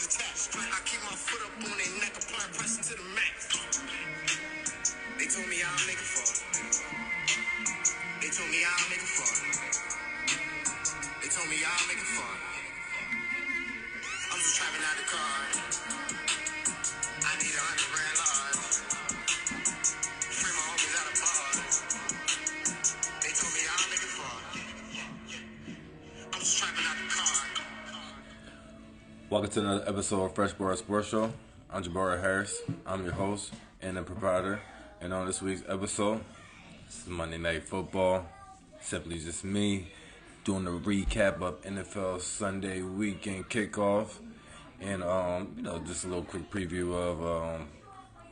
attached. I keep my foot up on their neck, apply pressure to the max. They told me I'll make it far. They told me I'll make it far. They told me I'll make it far. I'm just driving out the car. I need 100 grand large. Free my homies out of bars. They told me I'll make it far. I'm just driving out the car. Welcome to another episode of Fresh Bar Sports Show. I'm Jabari Harris. I'm your host and the proprietor. And on this week's episode, this is Monday Night Football. Simply just me doing a recap of NFL Sunday weekend kickoff. And, just a little quick preview of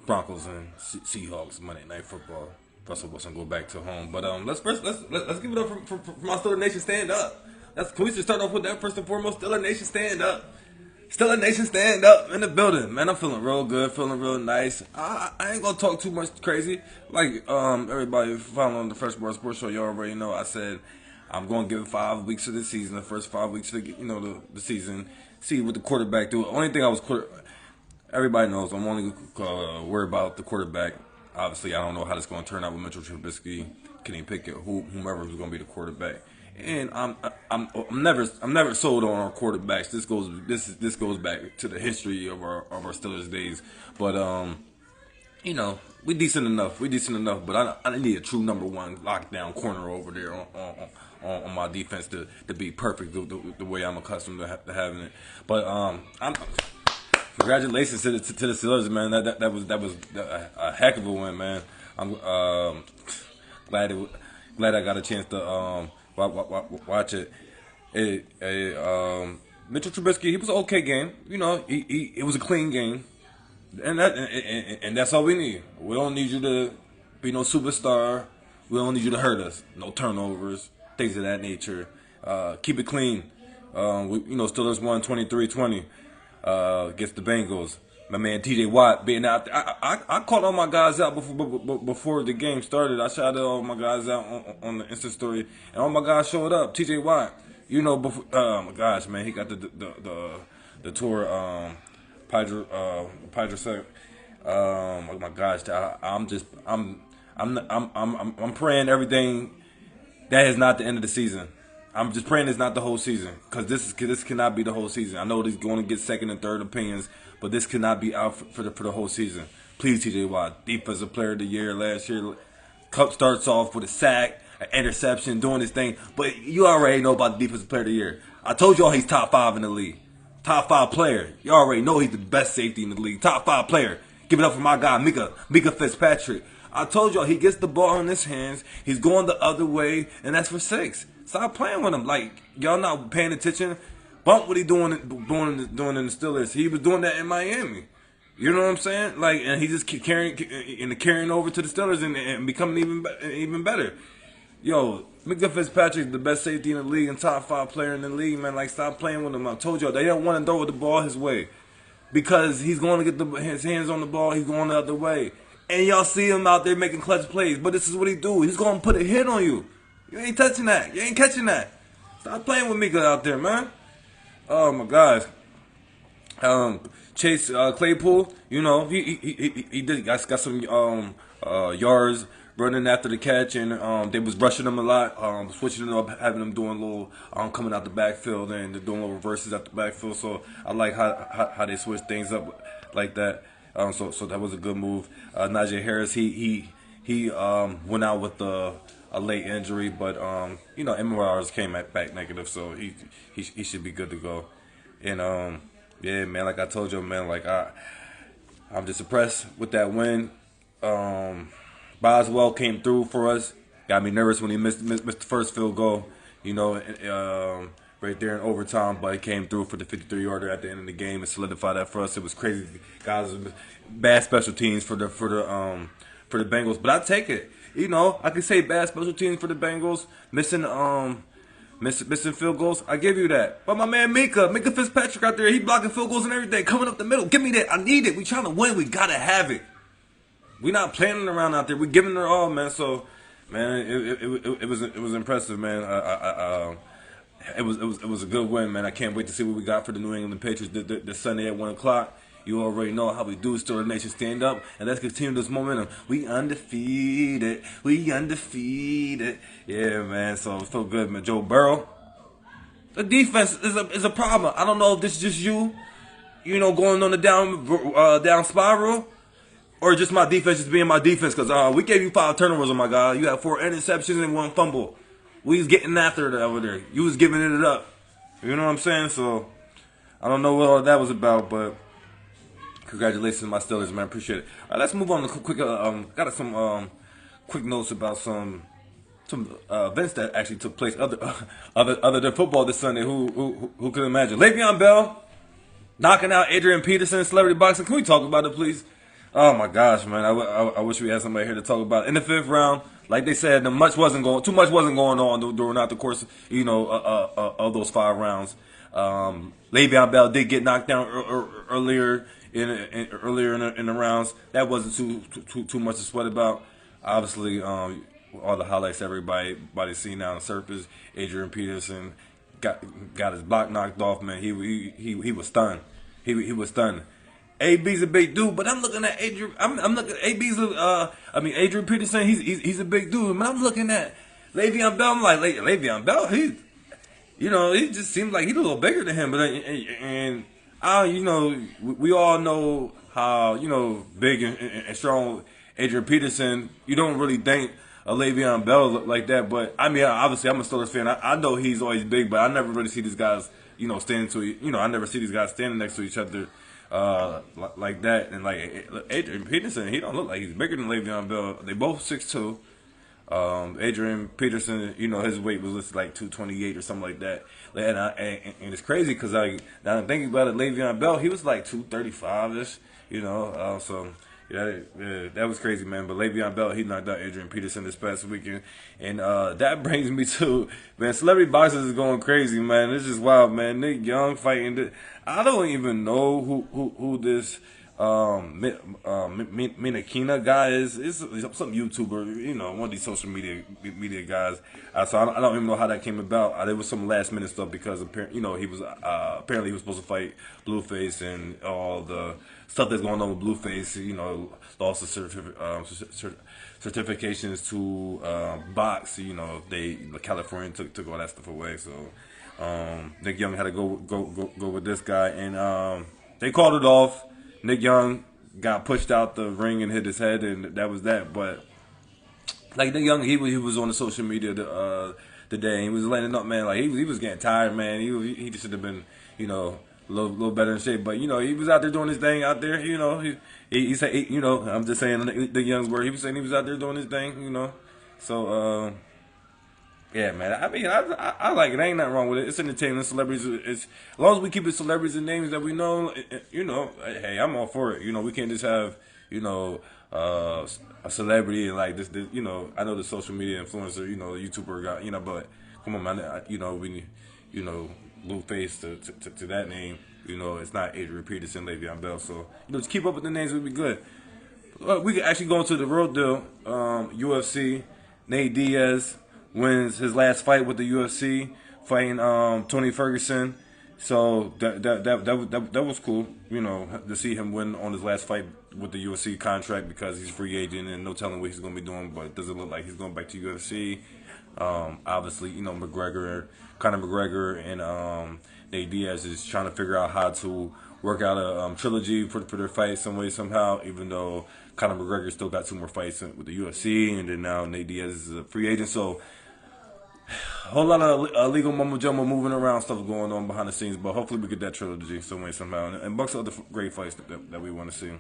Broncos and Seahawks Monday Night Football. Russell Wilson go back to home. But let's give it up for my Steelers Nation. Stand up. Can we just start off with that first and foremost? Steelers Nation, stand up. Steelers Nation, stand up in the building. Man, I'm feeling real good, feeling real nice. I ain't gonna talk too much crazy. Like everybody following the Fresh Bar Sports Show, you already know I said I'm gonna give it 5 weeks of the season, the first 5 weeks of the season. See what the quarterback do. Only thing everybody knows I'm only worried about the quarterback. Obviously, I don't know how this going to turn out with Mitchell Trubisky, Kenny Pickett, whomever who's going to be the quarterback. And I'm never sold on our quarterbacks. This goes back to the history of our Steelers days. But we decent enough. But I need a true number one lockdown corner over there on my defense to be perfect the way I'm accustomed to having it. But congratulations to the Steelers, man. That was a heck of a win, man. I'm glad I got a chance to watch it. Mitchell Trubisky, he was an okay game. It was a clean game, and that's all we need. We don't need you to be no superstar. We don't need you to hurt us. No turnovers, things of that nature. Keep it clean. Steelers won 23-20 against the Bengals. My man T.J. Watt being out there. I called all my guys out before the game started. I shouted all my guys out on the Insta story, and all my guys showed up. T.J. Watt, before, oh my gosh, man, he got the tour, Pydra. Oh my gosh, I'm praying everything. That is not the end of the season. I'm just praying it's not the whole season, because this cannot be the whole season. I know he's going to get second and third opinions, but this cannot be out for the whole season. Please, T.J. Watt, Defensive Player of the Year last year. Cup starts off with a sack, an interception, doing his thing. But you already know about the Defensive Player of the Year. I told y'all he's top 5 in the league. Top 5 player. You already know he's the best safety in the league. Top 5 player. Give it up for my guy, Mika Fitzpatrick. I told y'all he gets the ball in his hands. He's going the other way, and that's for 6. Stop playing with him. Like, y'all not paying attention. Bump what he doing in the Steelers. He was doing that in Miami. You know what I'm saying? Like, and he just carrying over to the Steelers and becoming even better. Yo, Mika Fitzpatrick is the best safety in the league and top 5 player in the league, man. Like, stop playing with him. I told y'all they don't want to throw the ball his way because he's going to get his hands on the ball. He's going the other way, and y'all see him out there making clutch plays. But this is what he do. He's going to put a hit on you. You ain't touching that. You ain't catching that. Stop playing with Mika out there, man. Oh my gosh. Chase Claypool, he got some yards running after the catch, and they was rushing him a lot, switching it up, having them doing a little coming out the backfield and they're doing little reverses out the backfield. So I like how they switch things up like that. So that was a good move. Najee Harris, he went out with a late injury, but MRIs came back negative, so he should be good to go. And yeah, man, like I told you, man, like I'm just impressed with that win. Boswell came through for us. Got me nervous when he missed the first field goal, right there in overtime, but he came through for the 53-yarder at the end of the game and solidified that for us. It was crazy, guys. Bad special teams for the Bengals, but I take it. I can say bad special teams for the Bengals, missing field goals. I give you that. But my man Mika Fitzpatrick out there, he blocking field goals and everything, coming up the middle. Give me that. I need it. We trying to win. We gotta have it. We not playing around out there. We giving it all, man. So, man, it was impressive, man. it was a good win, man. I can't wait to see what we got for the New England Patriots this Sunday at 1 o'clock. You already know how we do. Still the nation stand up, and let's continue this momentum. We undefeated. We undefeated. Yeah, man. So it felt good, man. Joe Burrow. The defense is a problem. I don't know if this is just you going on the down spiral, or just my defense just being my defense. Because we gave you 5 turnovers on my guy. You had 4 interceptions and 1 fumble. We was getting after it over there. You was giving it up. You know what I'm saying? So I don't know what all that was about, but congratulations to my Steelers, man. Appreciate it. All right, let's move on to quick. Got some quick notes about some events that actually took place other than football this Sunday. Who could imagine? Le'Veon Bell knocking out Adrian Peterson, celebrity boxing. Can we talk about it, please? Oh my gosh, man! I wish we had somebody here to talk about it. In the 5th round. Like they said, too much wasn't going on during the course, of those 5 rounds. Le'Veon Bell did get knocked down earlier in the rounds. That wasn't too much to sweat about. Obviously, all the highlights everybody seen now on the surface. Adrian Peterson got his block knocked off. Man, he was stunned. He was stunned. AB's a big dude, but I'm looking at Adrian. I'm looking at Adrian Peterson. He's a big dude. Man, I'm looking at Le'Veon Bell. I'm like, Le'Veon Bell. He just seems like he's a little bigger than him. But we all know how big and strong Adrian Peterson. You don't really think of Le'Veon Bell like that. But I mean, obviously, I'm a Steelers fan. I know he's always big, but I never really see these guys, standing to. I never see these guys standing next to each other. Like that, and like Adrian Peterson, he don't look like he's bigger than Le'Veon Bell. They both 6'2". Adrian Peterson, his weight was listed like 228 or something like that. And it's crazy because now I'm thinking about it, Le'Veon Bell, he was like 235ish. So yeah, that was crazy, man. But Le'Veon Bell, he knocked out Adrian Peterson this past weekend, and that brings me to, man, celebrity boxers is going crazy, man. It's just wild, man. Nick Young fighting. I don't even know who this Minakina guy is. It's some YouTuber, one of these social media guys. So I don't even know how that came about. There was some last minute stuff because apparently he was supposed to fight Blueface, and all the stuff that's going on with Blueface. Lost the certifications to box. California took all that stuff away. So Nick Young had to go with this guy, and they called it off. Nick Young got pushed out the ring and hit his head, and that was that. But like Nick Young, he was on the social media today, and he was letting up, man. Like he was getting tired, man. He just should have been, a little better in shape. But he was out there doing his thing out there. He said, I'm just saying the Young's word. He was saying he was out there doing his thing. So yeah, man. I mean, I like it. Ain't nothing wrong with it. It's entertainment. Celebrities. As long as we keep it celebrities and names that we know. Hey, I'm all for it. We can't just have a celebrity and like this. I know the social media influencer. YouTuber guy. But come on, man. We Blueface to that name. It's not Adrian Peterson, Le'Veon Bell. So just keep up with the names. We'll be good. We could actually go into the real deal. UFC. Nate Diaz wins his last fight with the UFC, fighting Tony Ferguson. So that was cool, to see him win on his last fight with the UFC contract, because he's a free agent and no telling what he's going to be doing. But it doesn't look like he's going back to UFC. Obviously, Conor McGregor and Nate Diaz is trying to figure out how to work out a trilogy for their fight some way, somehow, even though Conor McGregor still got 2 more fights with the UFC, and then now Nate Diaz is a free agent. So a whole lot of legal mumbo-jumbo moving around stuff going on behind the scenes, but hopefully we get that trilogy some way, somehow, and bunch of other great fights that we want to see.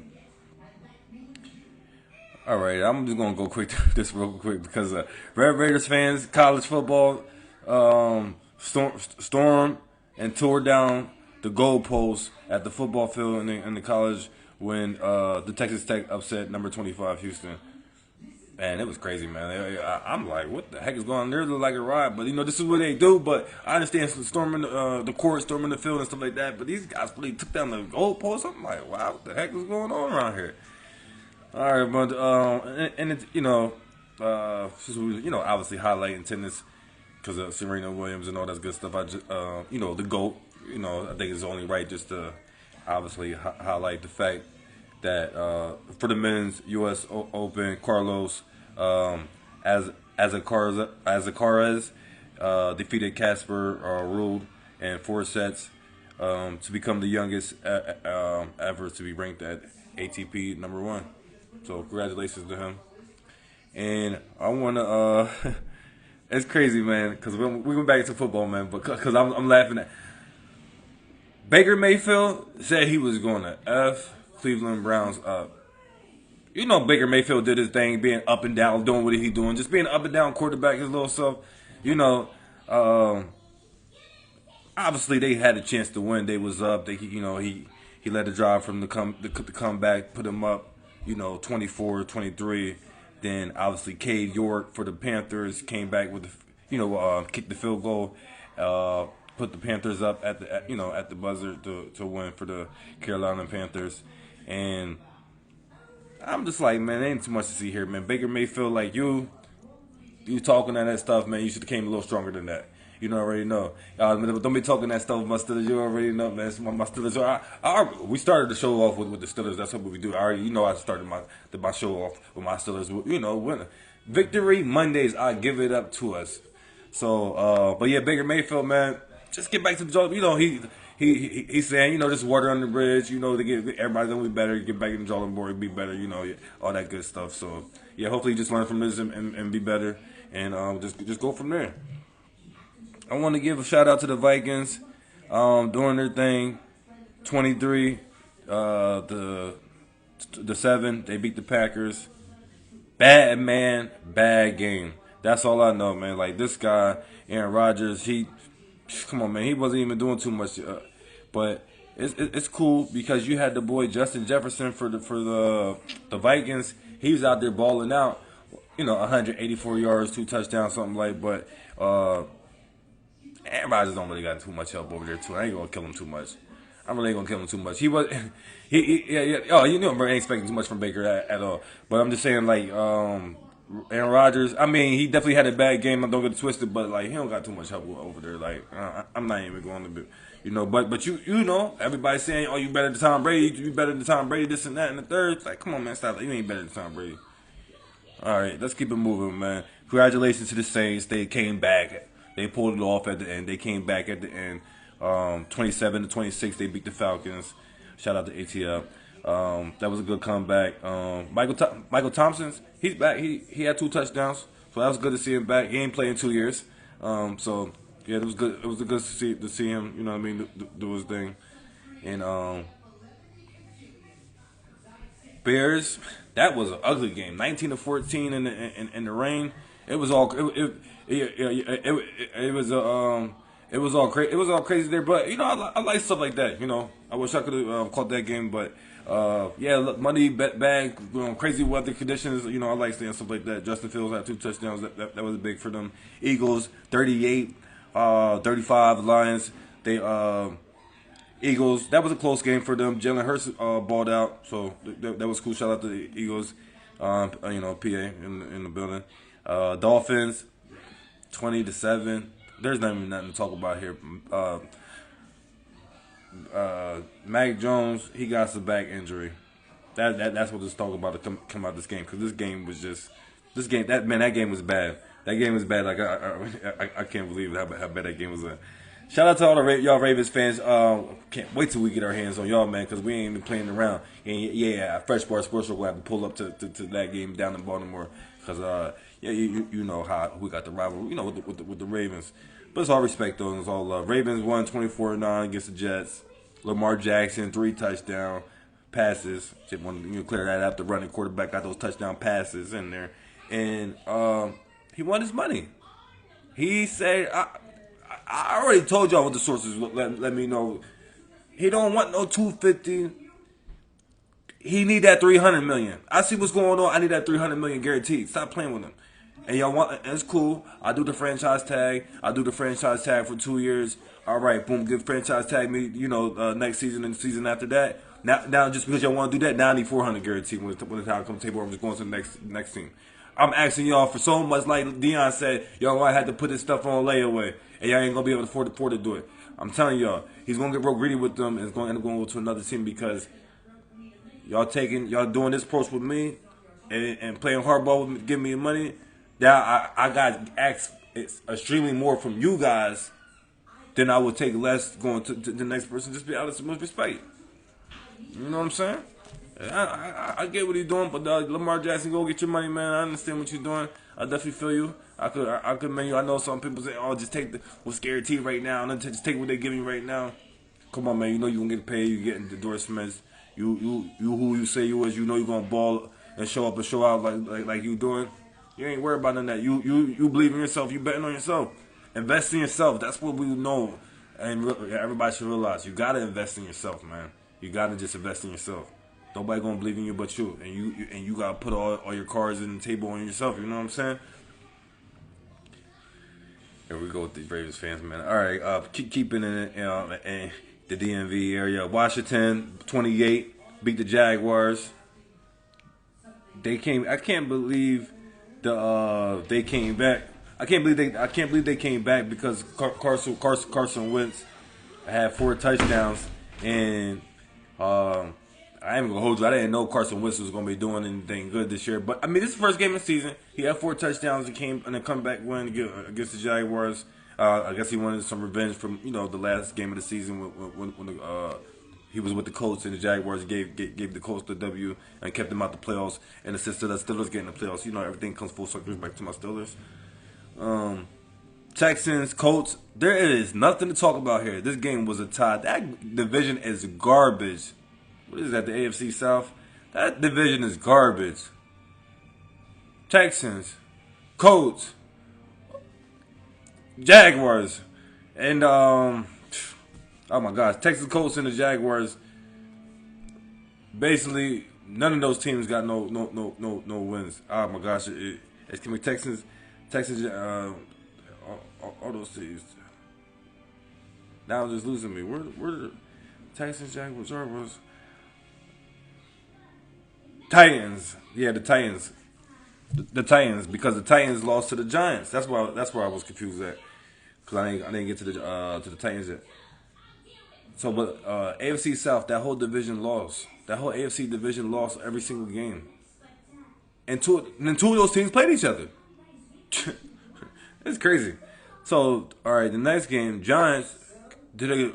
All right, I'm just going to go quick through this real quick because Red Raiders fans, college football, stormed and tore down the goalposts at the football field in the college when the Texas Tech upset number 25 Houston. Man, it was crazy, man. I'm like, what the heck is going on? They look like a riot, but this is what they do. But I understand storming the court, storming the field, and stuff like that. But these guys really took down the goalpost. I'm like, wow, what the heck is going on around here? All right, but and it's obviously highlighting tennis. because of Serena Williams and all that good stuff. I just, the GOAT. I think it's only right just to obviously highlight the fact that for the men's U.S. Open, Carlos Alcaraz defeated Casper Ruud in 4 sets to become the youngest ever to be ranked at ATP #1. So congratulations to him. And I want to, it's crazy, man, because we went back into football, man, but because I'm laughing at Baker Mayfield said he was going to F Cleveland Browns up. Baker Mayfield did his thing, being up and down, doing what he doing, just being up and down quarterback, his little self. Obviously they had a chance to win. They was up. He led the drive from the comeback, put him up, 24-23. Then obviously Cade York for the Panthers came back with kicked the field goal, put the Panthers up at the buzzer to win for the Carolina Panthers. And I'm just like, man, ain't too much to see here, man. Baker Mayfield, like you talking that stuff, man. You should have came a little stronger than that. Already know. Don't be talking that stuff with my Steelers. You already know, man. It's my Steelers. We started the show off with the Steelers. That's what we do. I started my show off with my Steelers. Winning. Victory Mondays, I give it up to us. So, but yeah, Baker Mayfield, man, just get back to the job. He's saying, just water on the bridge. To get everybody's gonna be better. Get back in the drawing board, be better. All that good stuff. So yeah, hopefully just learn from this and be better, and just go from there. I want to give a shout out to the Vikings, doing their thing. 23, the 7. They beat the Packers. Bad game. That's all I know, man. Like this guy, Aaron Rodgers, come on, man. He wasn't even doing too much, but it's cool because you had the boy Justin Jefferson for the Vikings. He was out there balling out, 184 yards, 2 touchdowns, something like. But Aaron Rodgers don't really got too much help over there too. I ain't gonna kill him too much. I'm really gonna kill him too much. Yeah. Oh, I ain't expecting too much from Baker at all. But I'm just saying, like, Aaron Rodgers. I mean, he definitely had a bad game. Don't get it twisted, but like, he don't got too much help over there. Like, I'm not even going to be, But everybody's saying, oh, you better than Tom Brady. You better than Tom Brady. This and that and the third. Like, come on, man, stop. You ain't better than Tom Brady. All right, let's keep it moving, man. Congratulations to the Saints. They came back. They pulled it off at the end. They came back at the end. 27-26, they beat the Falcons. Shout out to ATL. That was a good comeback. Michael Thompson, he's back. He had 2 touchdowns, so that was good to see him back. He ain't played in 2 years. So yeah, it was good. It was good to see him. Do his thing. And Bears, that was an ugly game. 19-14 in the rain. It was all it was all crazy. It was all crazy there, but I like stuff like that. I wish I could have caught that game, but look, money bag, crazy weather conditions. I like seeing stuff like that. Justin Fields had 2 touchdowns. That was big for them. Eagles 38, 35. Lions Eagles. That was a close game for them. Jalen Hurts balled out, so that was cool. Shout out to the Eagles. PA in the building. Dolphins 20-7. There's not even nothing to talk about here. Mac Jones, he got some back injury. That's what let's talk about to come out this game, because this game was just that game was bad. That game was bad. Like I can't believe how bad that game was. Shout out to all y'all Ravens fans. Can't wait till we get our hands on y'all, man, because we ain't been playing around. And yeah, Fresh Bar Sports will have to pull up to that game down in Baltimore, because you know how we got the rivalry, with the Ravens. But it's all respect though, and it's all love. Ravens won 24-9 against the Jets. Lamar Jackson 3 touchdown passes. Just want to clear that up. The running quarterback got those touchdown passes in there, and he won his money. He said, I already told y'all what the sources let me know. He don't want no 250. He need that 300 million. I see what's going on. I need that 300 million guaranteed. Stop playing with him. And y'all want? It's cool. I do the franchise tag. For 2 years. All right, boom. Give franchise tag me. Next season and the season after that. Now, just because y'all want to do that, now I need 400 guaranteed when the time comes table. I'm just going to the next team. I'm asking y'all for so much. Like Deion said, y'all I had to put this stuff on layaway, and y'all ain't gonna be able to afford to do it. I'm telling y'all, he's gonna get real greedy with them, and it's gonna end up going to another team because y'all doing this approach with me, and playing hardball with me, giving me money. Now I got asked extremely more from you guys than I would take less going to the next person. Just be out of some respect. You know what I'm saying? I get what he's doing, but Lamar Jackson, go get your money, man. I understand what you're doing. I definitely feel you. I could, man. I know some people say, "Oh, just take what's guaranteed right now, and just take what they're giving you right now." Come on, man. You know you gonna get paid. You getting endorsements. You who you say you is. You know you gonna ball and show up and show out like you doing. You ain't worried about none of that. You believe in yourself. You betting on yourself. Invest in yourself. That's what we know, and everybody should realize. You gotta invest in yourself, man. You gotta just invest in yourself. Nobody gonna believe in you but you, and you gotta put all your cards in the table on yourself. You know what I'm saying? Here we go with these Ravens fans, man. All right, keeping in the DMV area. Washington 28 beat the Jaguars. They came. I can't believe they came back. I can't believe they came back because Carson Wentz had 4 touchdowns and. I ain't gonna hold you. I didn't know Carson Wentz was gonna be doing anything good this year. But I mean, this is the first game of the season. He had 4 touchdowns and a comeback win against the Jaguars. I guess he wanted some revenge from the last game of the season when he was with the Colts and the Jaguars gave the Colts the W and kept them out the playoffs and assisted the Steelers getting the playoffs. Everything comes full circle back to my Steelers. Texans, Colts. There is nothing to talk about here. This game was a tie. That division is garbage. What is that, the AFC South? That division is garbage. Texans, Colts, Jaguars, and oh my gosh, Texans, Colts, and the Jaguars. Basically, none of those teams got no wins. Oh my gosh, it's gonna be Texans, all those teams. Now it's just losing me. Where the Texans, Jaguars, Jaguars? Titans, yeah, the Titans, the Titans, because the Titans lost to the Giants. That's where I was confused at, because I didn't get to the Titans yet. So, but AFC South, that whole division lost. That whole AFC division lost every single game, and two of those teams played each other. It's crazy. So, all right, the next game, Giants did a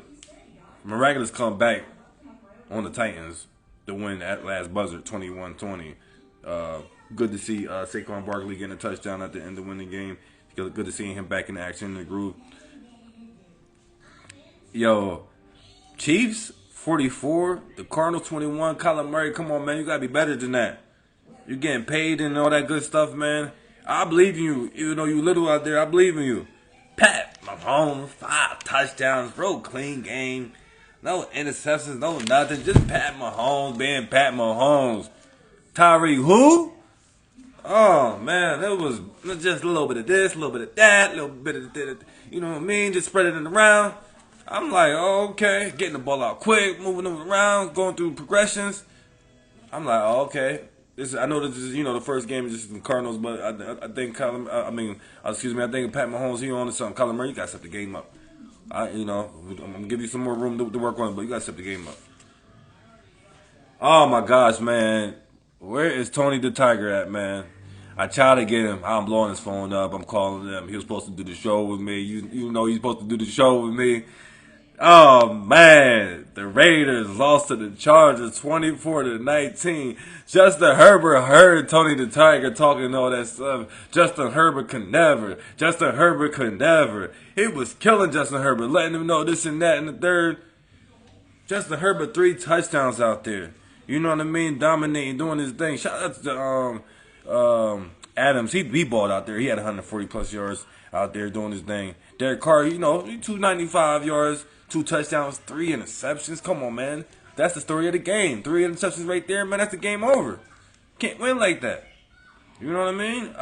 miraculous comeback on the Titans. The win at last buzzer, 21-20. Good to see Saquon Barkley getting a touchdown at the end of winning game. Good to see him back in action in the groove. Yo, Chiefs 44, the Cardinals 21. Kyler Murray, come on, man, you gotta be better than that. You're getting paid and all that good stuff, man. I believe in you, even though you little out there. I believe in you. Pat Mahomes, 5 touchdowns, real clean game. No interceptions, no nothing. Just Pat Mahomes being Pat Mahomes. Tyreek who? Oh, man. It was just a little bit of this, a little bit of that, a little bit of that. You know what I mean? Just spreading it around. I'm like, oh, okay. Getting the ball out quick, moving it around, going through progressions. I'm like, oh, okay. I know this is, the first game is just the Cardinals, but I think I think Pat Mahomes, he on to something. Kyler Murray, you got to set the game up. I'm gonna give you some more room to work on, but you gotta step the game up. Oh my gosh, man, where is Tony the Tiger at, man? I tried to get him. I'm blowing his phone up. I'm calling him. He was supposed to do the show with me. You know he's supposed to do the show with me. Oh man, the Raiders lost to the Chargers 24-19. Justin Herbert heard Tony the Tiger talking all that stuff. Justin Herbert could never. He was killing Justin Herbert, letting him know this and that and the third. Justin Herbert 3 touchdowns out there. You know what I mean? Dominating, doing his thing. Shout out to Adams. He balled out there. He had 140 plus yards out there doing his thing. Derek Carr, 295 yards. 2 touchdowns, 3 interceptions. Come on, man. That's the story of the game. 3 interceptions right there, man. That's the game over. Can't win like that. You know what I mean?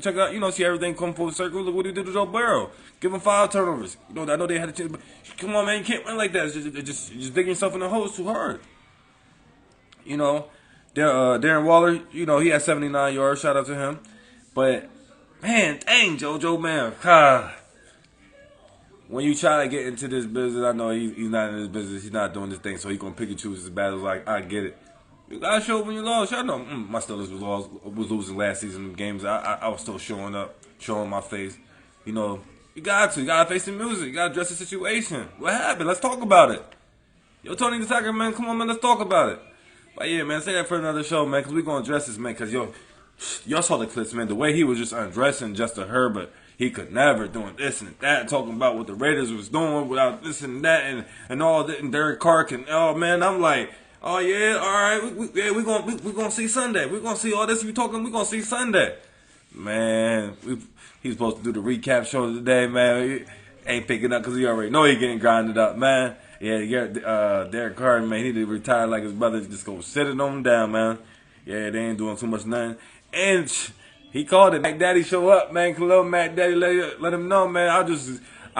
Check out, see everything come full circle. Look what he did to Joe Burrow. Give him 5 turnovers. I know they had a chance, but come on, man. You can't win like that. It's just digging yourself in the hole too hard. Darren Waller, he had 79 yards. Shout out to him. But man, dang JoJo, man, God. When you try to get into this business, I know he's not in this business. He's not doing this thing, so he's gonna pick and choose his battles. Like I get it. You gotta show up when you lost. I know my Steelers was losing last season in games. I was still showing up, showing my face. You know, you gotta face the music. You gotta address the situation. What happened? Let's talk about it. Yo, Tony the Tiger, man, come on, man, let's talk about it. But yeah, man, say that for another show, man, because we gonna address this, man, because y'all saw the clips, man. The way he was just undressing Justin Herbert. He could never doing this and that, talking about what the Raiders was doing without this and that and all that, and Derek Carr can, oh man, I'm like, oh yeah, all right, we gonna see Sunday. We gonna see all this we talking. We gonna see Sunday, man. He's supposed to do the recap show today, man. He ain't picking up because he already know he getting grinded up, man. Yeah, Derek Carr, man, he need to retire like his brother. Just go sit it on him down, man. Yeah, they ain't doing too much nothing. And he called it. Mac Daddy show up, man. Little Mac Daddy let him know, man. I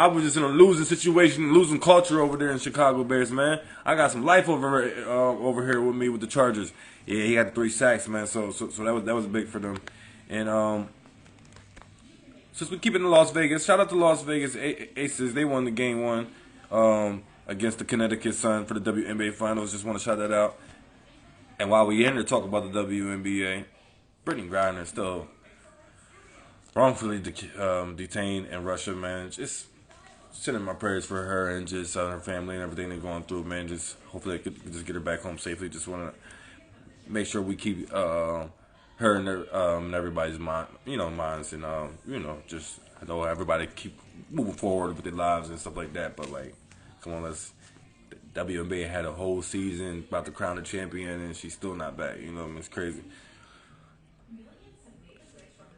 was just in a losing situation, losing culture over there in Chicago Bears, man. I got some life over here with me with the Chargers. Yeah, he had 3 sacks, man. So that was big for them. And since we keep it in Las Vegas, shout out to Las Vegas Aces. They won the game 1 against the Connecticut Sun for the WNBA Finals. Just want to shout that out. And while we in here talk about the WNBA, Brittany Griner still wrongfully detained in Russia, man. Just sending my prayers for her and just her family and everything they're going through, man. Just hopefully they could just get her back home safely. Just want to make sure we keep her and everybody's minds, and just I know everybody keep moving forward with their lives and stuff like that. But like, come on, the WNBA had a whole season about to crown the champion, and she's still not back. It's crazy.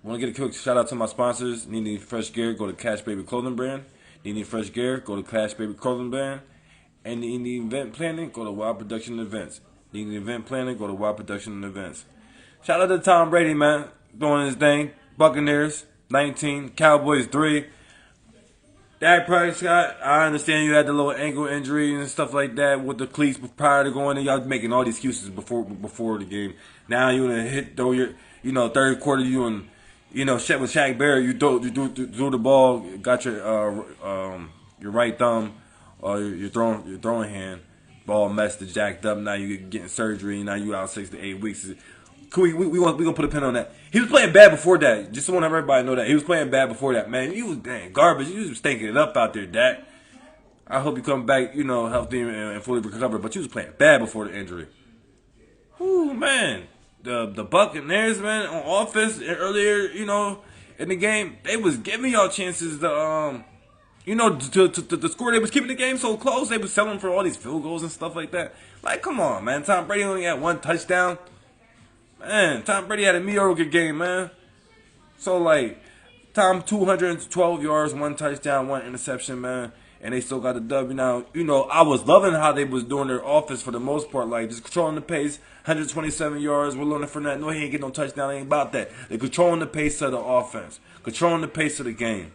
Want to get a quick shout out to my sponsors. Need fresh gear? Go to Cash Baby Clothing Brand. Need fresh gear? Go to Cash Baby Clothing Brand. And need event planning? Go to Wild Production Events. Need event planning? Go to Wild Production Events. Shout out to Tom Brady, man, doing his thing. Buccaneers 19, Cowboys 3. Dak Prescott, I understand you had the little ankle injury and stuff like that with the cleats prior to going in. Y'all making all these excuses before the game. Now you in a hit though. Third quarter you and. With Shaq Barrett, you threw the ball, got your right thumb, your throwing hand, ball messed and jacked up. Now you getting surgery. Now you out 6 to 8 weeks. We gonna put a pin on that. He was playing bad before that. Just want to have everybody know that he was playing bad before that. Man, you was garbage. You was stinking it up out there, Dak. I hope you come back, healthy and fully recovered. But you was playing bad before the injury. Ooh, man. The Buccaneers, man, on offense earlier, in the game, they was giving y'all chances to score. They was keeping the game so close. They was selling for all these field goals and stuff like that. Like, come on, man. Tom Brady only had 1 touchdown. Man, Tom Brady had a mediocre game, man. So, like, Tom 212 yards, 1 touchdown, 1 interception, man. And they still got the W. Now, I was loving how they was doing their offense for the most part, like just controlling the pace, 127 yards. We're learning from that. No, he ain't getting no touchdown. Ain't about that. They're controlling the pace of the offense, controlling the pace of the game,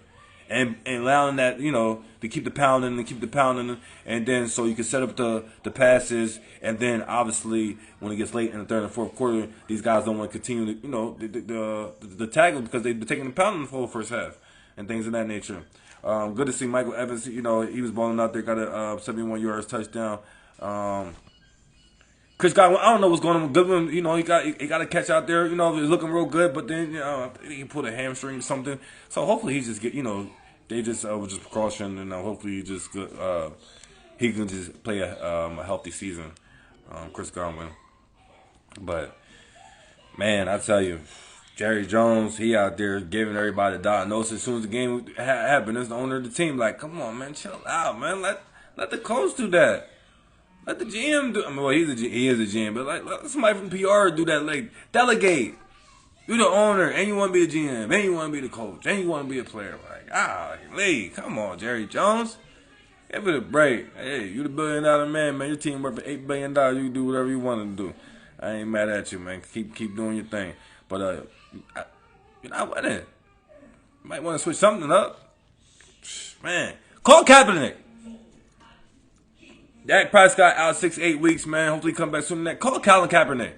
and allowing that, to keep the pounding, and then so you can set up the passes, and then obviously when it gets late in the third and fourth quarter, these guys don't want to continue to, the tackle because they're taking the pounding for the first half and things of that nature. Good to see Michael Evans. He was balling out there, got a 71 yards touchdown. Chris Godwin, I don't know what's going on with Goodwin. He got a catch out there. He's looking real good, but then he pulled a hamstring or something. So hopefully he just they just was just precaution, and hopefully he can just play a healthy season. Chris Godwin, but man, I tell you. Jerry Jones, he out there giving everybody the diagnosis as soon as the game happened. As the owner of the team, like, come on, man, chill out, man. Let the coach do that. Let the GM do. He is a GM, but let somebody from PR do that. Like, delegate. You're the owner, and you want to be a GM, and you want to be the coach, and you want to be a player. Like, come on, Jerry Jones, give it a break. Hey, you the $1 billion man, man. Your team worth $8 billion. You can do whatever you want to do. I ain't mad at you, man. Keep doing your thing, but you're not winning. You might want to switch something up. Man, call Kaepernick. Dak Prescott out 6 8 weeks, man. Hopefully come back soon. Call Colin Kaepernick.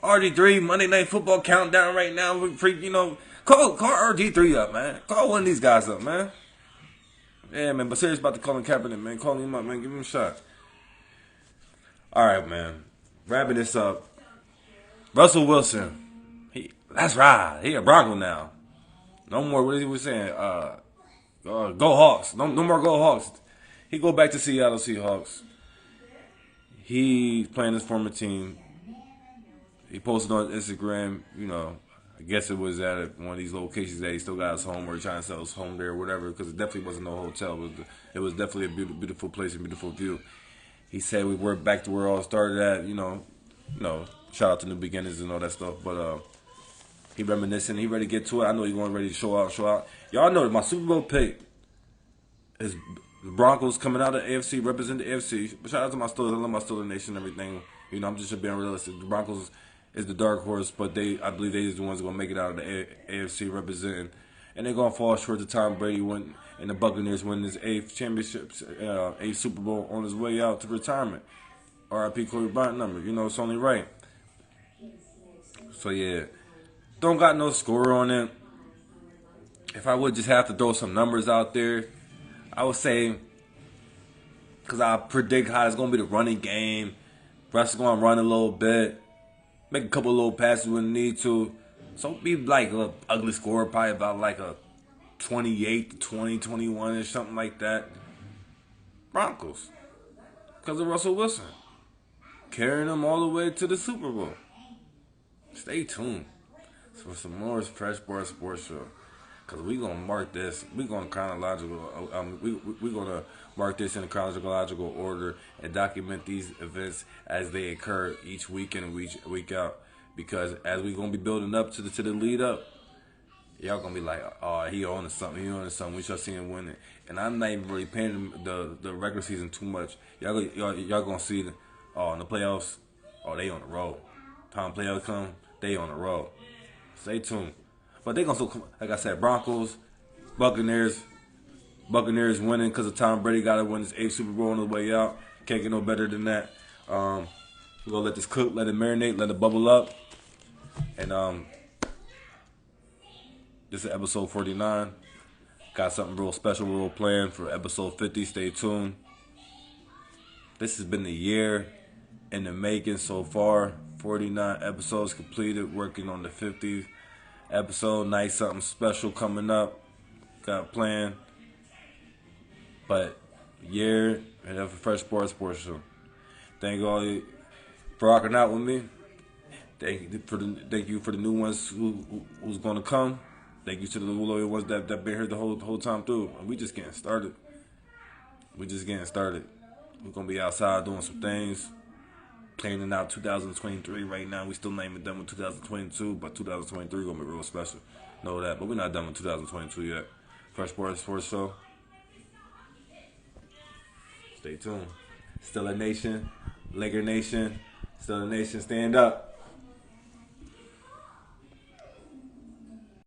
RG3 Monday Night Football countdown right now. Call RG3 up, man. Call one of these guys up, man. Yeah, man. But serious about to Colin Kaepernick, man. Call him up, man. Give him a shot. All right, man. Wrapping this up. Russell Wilson. That's right. He a Bronco now. No more. What he was saying? Go Hawks. No more Go Hawks. He go back to Seattle Seahawks. He's playing his former team. He posted on Instagram, I guess it was at one of these locations that he still got his home or trying to sell his home there or whatever, because it definitely wasn't no hotel. It was definitely a beautiful place and beautiful view. He said we're back to where it all started at, shout out to New Beginnings and all that stuff. But he reminiscing, he ready to get to it. I know he's going ready to show out. Y'all know that my Super Bowl pick is the Broncos coming out of the AFC, represent the AFC. But shout out to my Steelers. I love my Steelers Nation and everything. I'm just being realistic. The Broncos is the dark horse, but I believe they is the ones going to make it out of the AFC representing. And they're going to fall short of Tom Brady and the Buccaneers winning his 8th championship, 8th Super Bowl on his way out to retirement. R.I.P. Kobe Bryant number. It's only right. So, yeah. Don't got no score on it. If I would just have to throw some numbers out there, I would say, because I predict how it's going to be the running game. Russ is going to run a little bit. Make a couple of little passes when need to. So it'll be like an ugly score, probably about like a 28 to 20, 21 or something like that. Broncos. Because of Russell Wilson. Carrying them all the way to the Super Bowl. Stay tuned for some more Fresh Bar Sports Show. Because we're going to mark this. We're going to mark this in a chronological order and document these events as they occur each weekend and week out. Because as we're going to be building up to the lead up, y'all going to be like, oh, he on to something. We shall see him winning. And I'm not even really paying the regular season too much. Y'all going to see in the playoffs, they on the road. Time playoffs come, they on the road. Stay tuned. But they gonna, like I said, Broncos, Buccaneers winning because of Tom Brady got to win his 8th Super Bowl on the way out. Can't get no better than that. We're gonna let this cook, let it marinate, let it bubble up, and this is episode 49. Got something real special, real planned for episode 50. Stay tuned. This has been a year in the making so far. 49 episodes completed. Working on the 50th episode. Nice, something special coming up. Got planned. But year and have a Fresh Sports Show. Thank you all for rocking out with me. Thank you for the new ones who's gonna come. Thank you to the loyal ones that been here the whole time through. And we just getting started. We're gonna be outside doing some things. Planning out 2023 right now. We still not even done with 2022, but 2023 gonna be real special. Know that, but we're not done with 2022 yet. Fresh Sports Show. Stay tuned. Steeler Nation, Laker Nation, Steeler Nation, stand up.